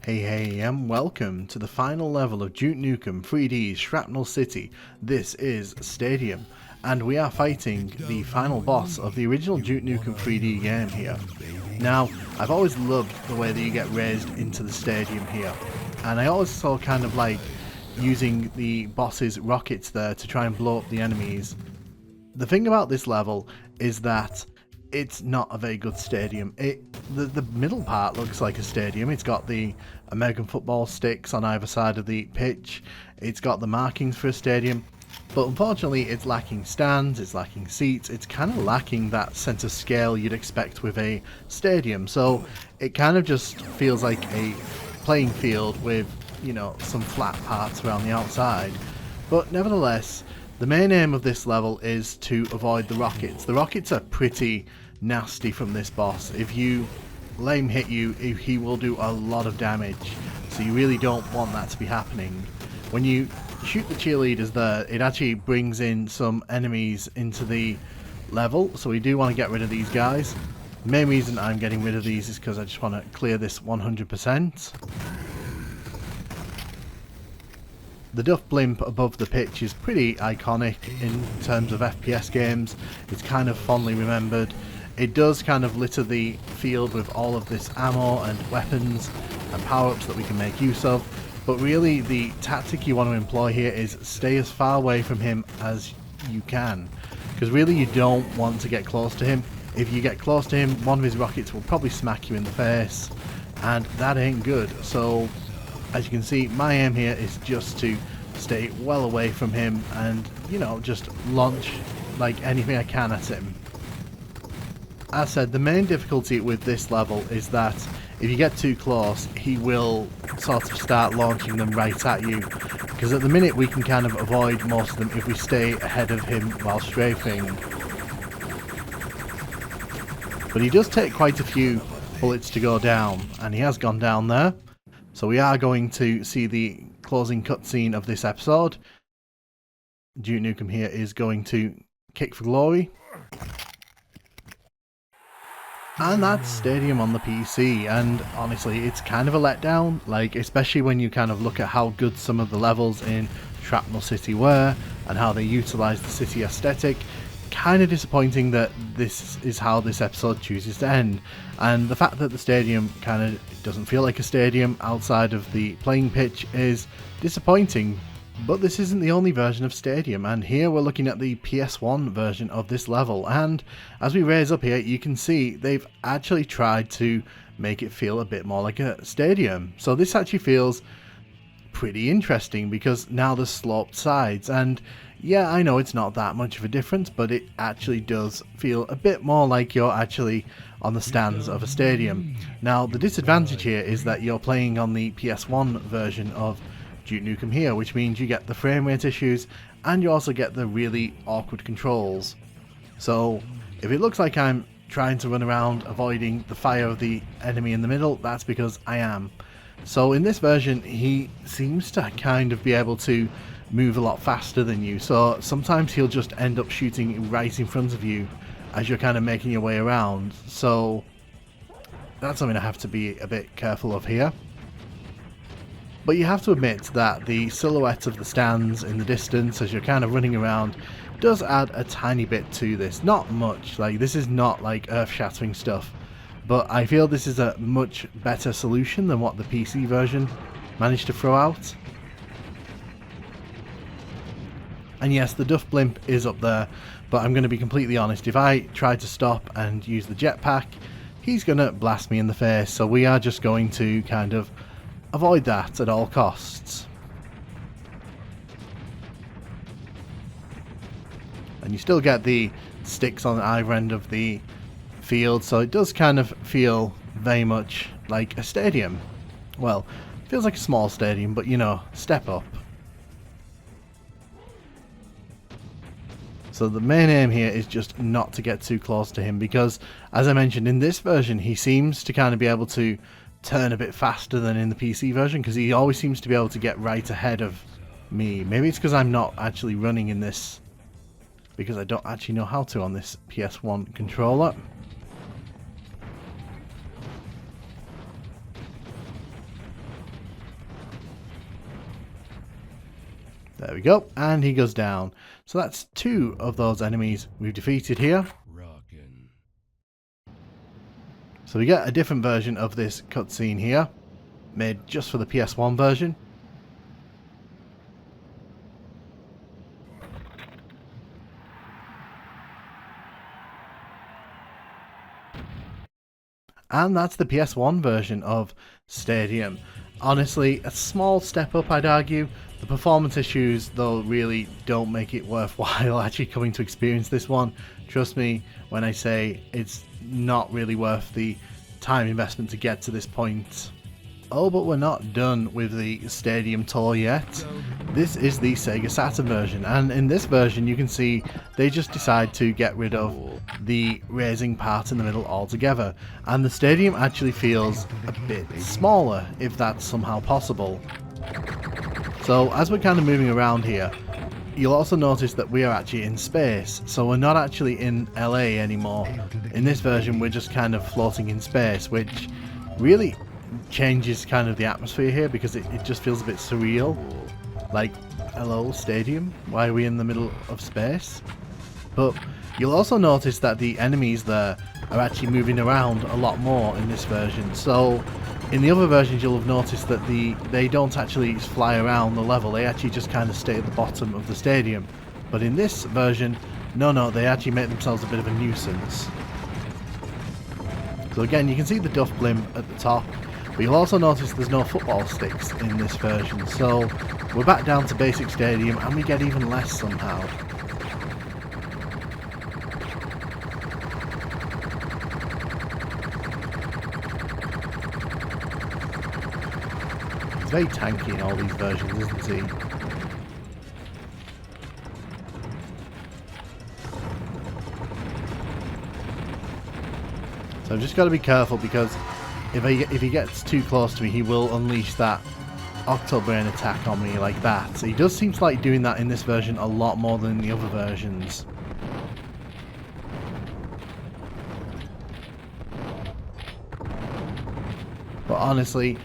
Hey, and welcome to the final level of Duke Nukem 3D's Shrapnel City. This is Stadium, and we are fighting the final boss of the original Duke Nukem 3D game here. Now, I've always loved the way that you get raised into the stadium here, and I always saw kind of like using the boss's rockets there to try and blow up the enemies. The thing about this level is that it's not a very good stadium. The middle part looks like a stadium. It's got the American football sticks on either side of the pitch. It's got the markings for a stadium. But unfortunately it's lacking stands, it's lacking seats, it's kind of lacking that sense of scale you'd expect with a stadium. So it kind of just feels like a playing field with, you know, some flat parts around the outside. But nevertheless, the main aim of this level is to avoid the rockets. The rockets are pretty nasty from this boss. If you let him hit you, he will do a lot of damage. So you really don't want that to be happening. When you shoot the cheerleaders there, it actually brings in some enemies into the level. So we do want to get rid of these guys. The main reason I'm getting rid of these is because I just want to clear this 100%. The Duff Blimp above the pitch is pretty iconic in terms of FPS games. It's kind of fondly remembered. It does kind of litter the field with all of this ammo and weapons and power-ups that we can make use of. But really the tactic you want to employ here is stay as far away from him as you can. Because really you don't want to get close to him. If you get close to him, one of his rockets will probably smack you in the face. And that ain't good. So as you can see, my aim here is just to stay well away from him and, you know, just launch like anything I can at him. As said, the main difficulty with this level is that if you get too close, he will sort of start launching them right at you. Because at the minute we can kind of avoid most of them if we stay ahead of him while strafing. But he does take quite a few bullets to go down, and he has gone down there. So we are going to see the closing cutscene of this episode. Duke Nukem here is going to kick for glory. And that's Stadium on the PC, and honestly it's kind of a letdown, like especially when you kind of look at how good some of the levels in Shrapnel City were and how they utilised the city aesthetic. Kind of disappointing that this is how this episode chooses to end, and the fact that the stadium kind of doesn't feel like a stadium outside of the playing pitch is disappointing. But this isn't the only version of Stadium, and here we're looking at the PS1 version of this level, and as we raise up here you can see they've actually tried to make it feel a bit more like a stadium. So this actually feels pretty interesting because now there's sloped sides, and yeah, I know it's not that much of a difference, but it actually does feel a bit more like you're actually on the stands of a stadium. Now the disadvantage here is that you're playing on the PS1 version of Duke Nukem here, which means you get the frame rate issues and you also get the really awkward controls. So if it looks like I'm trying to run around avoiding the fire of the enemy in the middle, that's because I am. So in this version he seems to kind of be able to move a lot faster than you, so sometimes he'll just end up shooting right in front of you as you're kind of making your way around. So that's something I have to be a bit careful of here. But you have to admit that the silhouette of the stands in the distance as you're kind of running around does add a tiny bit to this. Not much, like this is not like earth-shattering stuff, but I feel this is a much better solution than what the PC version managed to throw out. And yes, the Duff Blimp is up there, but I'm going to be completely honest, if I try to stop and use the jetpack, he's going to blast me in the face, so we are just going to kind of avoid that at all costs. And you still get the sticks on either end of the field, so it does kind of feel very much like a stadium. Well, it feels like a small stadium, but you know, step up. So the main aim here is just not to get too close to him, because as I mentioned, in this version he seems to kind of be able to turn a bit faster than in the PC version, because he always seems to be able to get right ahead of me. Maybe it's because I'm not actually running in this, because I don't actually know how to on this PS1 controller. There we go, and he goes down. So that's 2 of those enemies we've defeated here. So we get a different version of this cutscene here, made just for the PS1 version. And that's the PS1 version of Stadium. Honestly, a small step up, I'd argue. The performance issues, though, really don't make it worthwhile actually coming to experience this one. Trust me when I say it's not really worth the time investment to get to this point. Oh, but we're not done with the Stadium tour yet. This is the Sega Saturn version, and in this version you can see they just decide to get rid of the raising part in the middle altogether, and the stadium actually feels a bit smaller, if that's somehow possible. So as we're kind of moving around here, you'll also notice that we are actually in space, so we're not actually in LA anymore. In this version we're just kind of floating in space, which really changes kind of the atmosphere here, because it just feels a bit surreal. Like, hello stadium, why are we in the middle of space? But you'll also notice that the enemies there are actually moving around a lot more in this version. So in the other versions you'll have noticed that they don't actually fly around the level, they actually just kind of stay at the bottom of the stadium. But in this version, no, they actually make themselves a bit of a nuisance. So again, you can see the duff blimp at the top, but you'll also notice there's no football sticks in this version, so we're back down to basic stadium and we get even less somehow. He's very tanky in all these versions, isn't he? So I've just got to be careful, because if he gets too close to me, he will unleash that Octobrain attack on me like that. So he does seem to like doing that in this version a lot more than in the other versions. But honestly,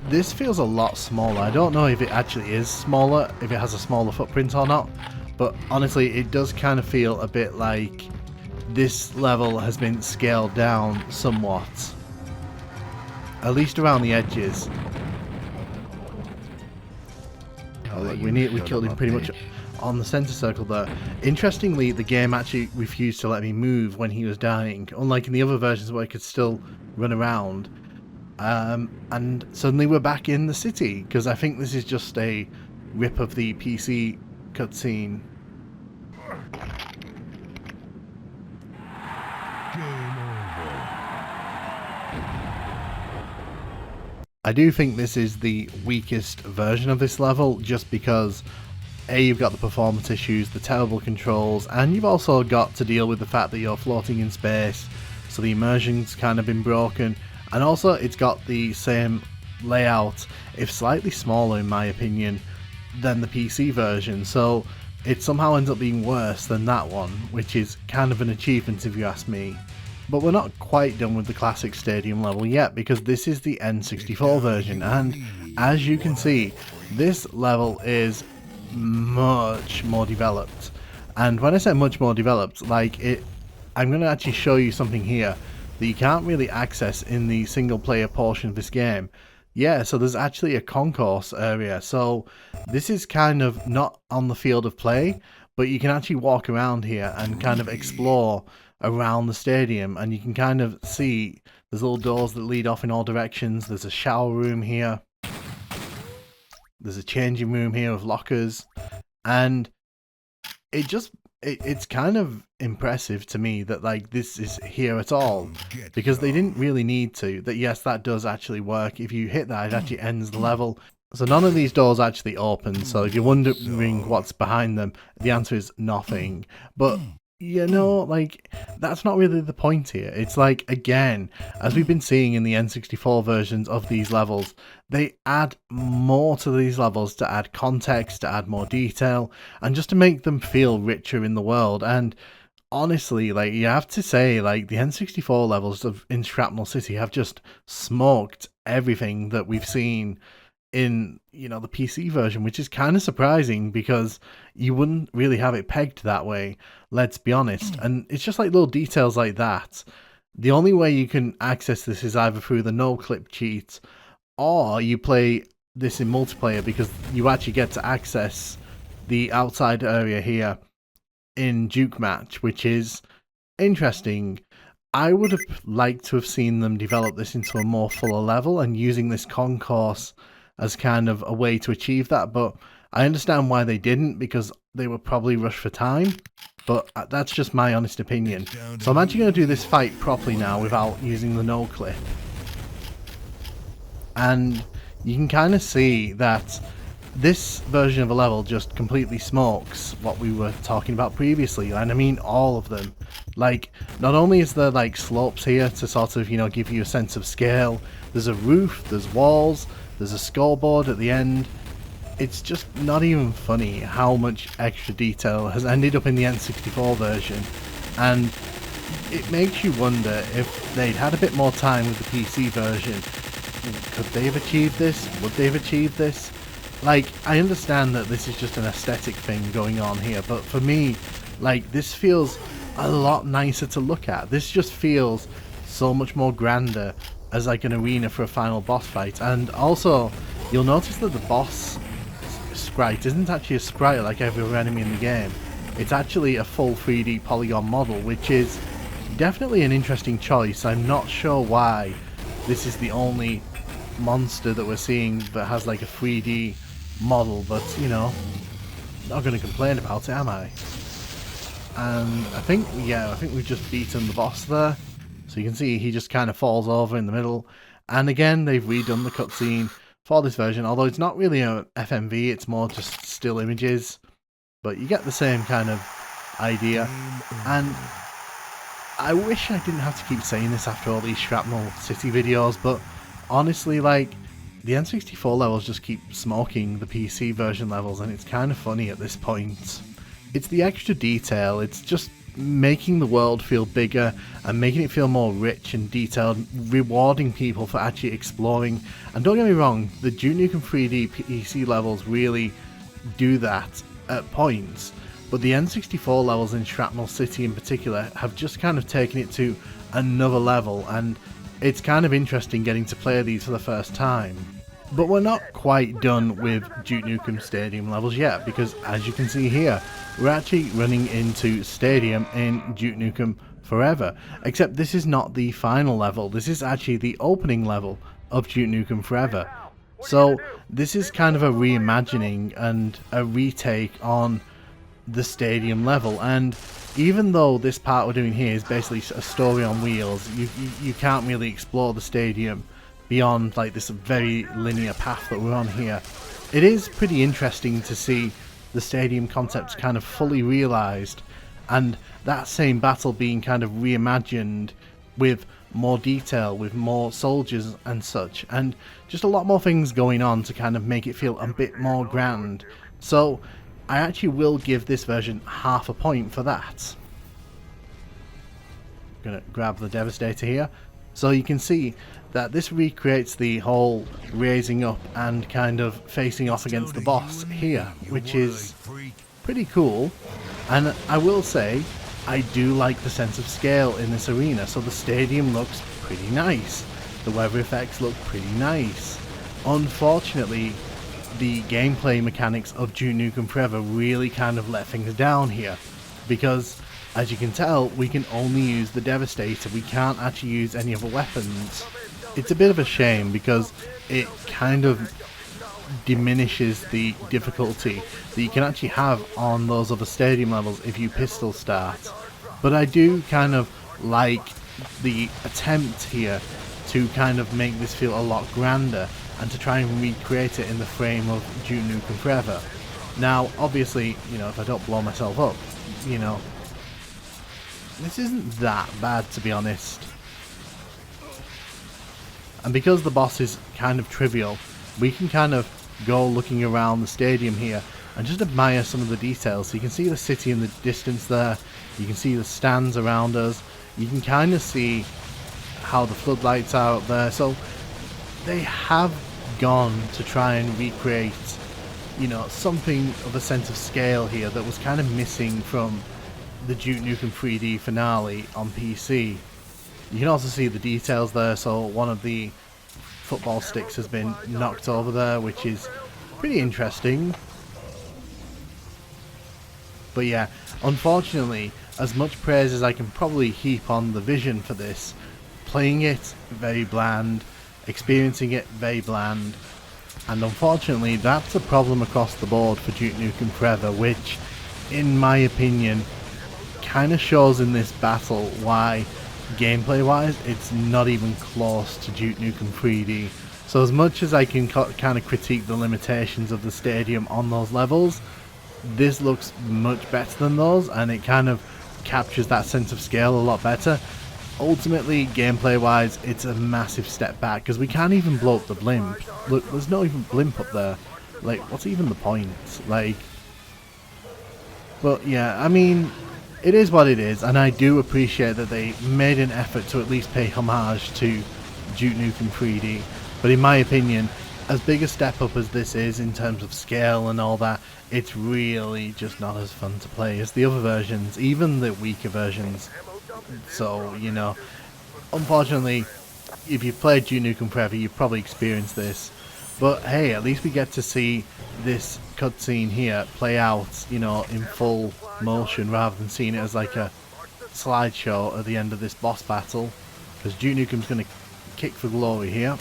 this feels a lot smaller. I don't know if it actually is smaller, if it has a smaller footprint or not, but honestly it does kind of feel a bit like this level has been scaled down somewhat. At least around the edges. We killed him pretty much on the center circle there. Interestingly, the game actually refused to let me move when he was dying, unlike in the other versions where I could still run around. And suddenly we're back in the city, because I think this is just a rip of the PC cutscene. I do think this is the weakest version of this level, just because A, you've got the performance issues, the terrible controls, and you've also got to deal with the fact that you're floating in space, so the immersion's kind of been broken, and also it's got the same layout, if slightly smaller in my opinion, than the PC version, so it somehow ends up being worse than that one, which is kind of an achievement if you ask me. But we're not quite done with the classic stadium level yet, because this is the N64 version, and as you can see, this level is much more developed. And when I say much more developed, like I'm going to actually show you something here that you can't really access in the single player portion of this game. Yeah, so there's actually a concourse area, so this is kind of not on the field of play, but you can actually walk around here and kind of explore around the stadium, and you can kind of see there's little doors that lead off in all directions. There's a shower room here, there's a changing room here with lockers, and it's kind of impressive to me that like this is here at all, because they didn't really need to. That yes, that does actually work. If you hit that, it actually ends the level. So none of these doors actually open, so if you're wondering what's behind them, the answer is nothing. But you know, like, that's not really the point here. It's like, again, as we've been seeing in the N64 versions of these levels, they add more to these levels to add context, to add more detail, and just to make them feel richer in the world. And honestly, like, you have to say, like, the N64 levels in Shrapnel City have just smoked everything that we've seen in, the PC version, which is kind of surprising because you wouldn't really have it pegged that way, let's be honest. And it's just like little details like that. The only way you can access this is either through the no clip cheat, or you play this in multiplayer, because you actually get to access the outside area here in Duke Match, which is interesting. I would have liked to have seen them develop this into a more fuller level and using this concourse as kind of a way to achieve that, but I understand why they didn't, because they were probably rushed for time, but that's just my honest opinion. So I'm actually going to do this fight properly now without using the no clip. And you can kind of see that this version of a level just completely smokes what we were talking about previously, and I mean all of them. Like, not only is there like slopes here to sort of, give you a sense of scale, there's a roof, there's walls, there's a scoreboard at the end. It's just not even funny how much extra detail has ended up in the N64 version, and it makes you wonder if they'd had a bit more time with the PC version. Could they have achieved this? Would they have achieved this? Like, I understand that this is just an aesthetic thing going on here, but for me, like, this feels a lot nicer to look at. This just feels so much more grander as like an arena for a final boss fight. And also, you'll notice that the boss sprite isn't actually a sprite like every other enemy in the game. It's actually a full 3D polygon model, which is definitely an interesting choice. I'm not sure why this is the only monster that we're seeing that has like a 3D model, but not going to complain about it, am I? And I think we've just beaten the boss there. So you can see he just kind of falls over in the middle. And again, they've redone the cutscene for this version, although it's not really a FMV, it's more just still images. But you get the same kind of idea. And I wish I didn't have to keep saying this after all these Shrapnel City videos, but honestly, like, the N64 levels just keep smoking the PC version levels, and it's kind of funny at this point. It's the extra detail, it's just making the world feel bigger and making it feel more rich and detailed, rewarding people for actually exploring. And don't get me wrong, the Duke Nukem 3D PC levels really do that at points, but the N64 levels in Shrapnel City in particular have just kind of taken it to another level, and it's kind of interesting getting to play these for the first time. But we're not quite done with Duke Nukem Stadium levels yet, because as you can see here, we're actually running into Stadium in Duke Nukem Forever. Except this is not the final level, this is actually the opening level of Duke Nukem Forever. So this is kind of a reimagining and a retake on the Stadium level, and even though this part we're doing here is basically a story on wheels, you can't really explore the Stadium beyond like this very linear path that we're on here. It is pretty interesting to see the Stadium concept kind of fully realised, and that same battle being kind of reimagined with more detail, with more soldiers and such, and just a lot more things going on to kind of make it feel a bit more grand. So I actually will give this version half a point for that. I'm gonna grab the Devastator here. So you can see that this recreates the whole raising up and kind of facing off against the boss here, which is pretty cool. And I will say, I do like the sense of scale in this arena. So the stadium looks pretty nice. The weather effects look pretty nice. Unfortunately, the gameplay mechanics of Duke Nukem Forever really kind of let things down here, because as you can tell, we can only use the Devastator, we can't actually use any other weapons. It's a bit of a shame because it kind of diminishes the difficulty that you can actually have on those other stadium levels if you pistol start. But I do kind of like the attempt here to kind of make this feel a lot grander and to try and recreate it in the frame of Duke Nukem Forever. Now, obviously, if I don't blow myself up, this isn't that bad, to be honest. And because the boss is kind of trivial, we can kind of go looking around the stadium here and just admire some of the details. So you can see the city in the distance there, you can see the stands around us, you can kind of see how the floodlights are up there. So they have gone to try and recreate, you know, something of a sense of scale here that was kind of missing from the Duke Nukem 3D finale on PC. You can also see the details there, so one of the football sticks has been knocked over there, which is pretty interesting. But yeah, unfortunately, as much praise as I can probably heap on the vision for this, playing it very bland, experiencing it very bland, and unfortunately that's a problem across the board for Duke Nukem Forever, which in my opinion kind of shows in this battle why gameplay wise it's not even close to Duke Nukem 3D. So as much as I can kind of critique the limitations of the stadium on those levels, this looks much better than those, and it kind of captures that sense of scale a lot better. Ultimately, gameplay wise, it's a massive step back because we can't even blow up the blimp. Look, there's no even blimp up there. Like, what's even the point? Like, but yeah, I mean, it is what it is, and I do appreciate that they made an effort to at least pay homage to Duke Nukem 3D. But in my opinion, as big a step up as this is in terms of scale and all that, it's really just not as fun to play as the other versions, even the weaker versions. So, you know, unfortunately, if you've played Duke Nukem Forever, you've probably experienced this. But hey, at least we get to see this cutscene here play out, you know, in full motion, rather than seeing it as like a slideshow at the end of this boss battle. Because Duke Nukem's going to kick for glory here.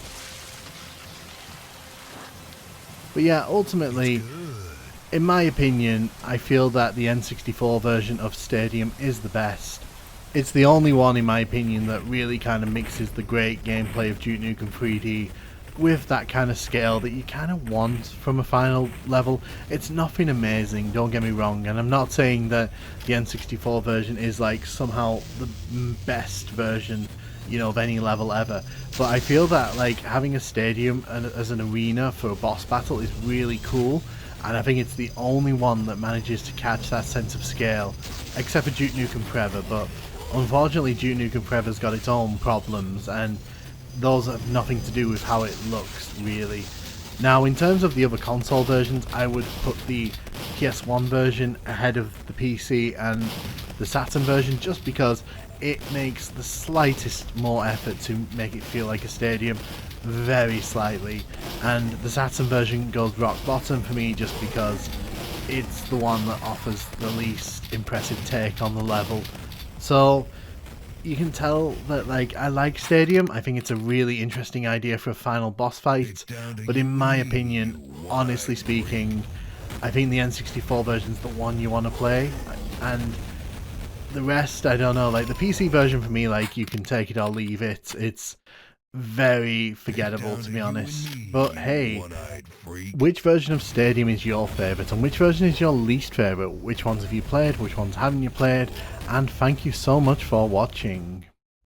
But yeah, ultimately, in my opinion, I feel that the N64 version of Stadium is the best. It's the only one, in my opinion, that really kind of mixes the great gameplay of Duke Nukem 3D with that kind of scale that you kind of want from a final level. It's nothing amazing, don't get me wrong, and I'm not saying that the N64 version is like somehow the best version, you know, of any level ever, but I feel that like having a stadium as an arena for a boss battle is really cool, and I think it's the only one that manages to catch that sense of scale, except for Duke Nukem Forever. But unfortunately Duke Nukem Forever's got its own problems, and those have nothing to do with how it looks really. Now, in terms of the other console versions, I would put the PS1 version ahead of the PC and the Saturn version, just because it makes the slightest more effort to make it feel like a stadium, very slightly, and the Saturn version goes rock bottom for me just because it's the one that offers the least impressive take on the level. So you can tell that like I like Stadium. I think it's a really interesting idea for a final boss fight, but in my opinion, honestly speaking, I think the N64 version is the one you want to play, and the rest, I don't know. Like the PC version for me, like you can take it or leave it. It's very forgettable, to be honest. But hey, which version of Stadium is your favourite, and which version is your least favourite? Which ones have you played? Which ones haven't you played? And thank you so much for watching.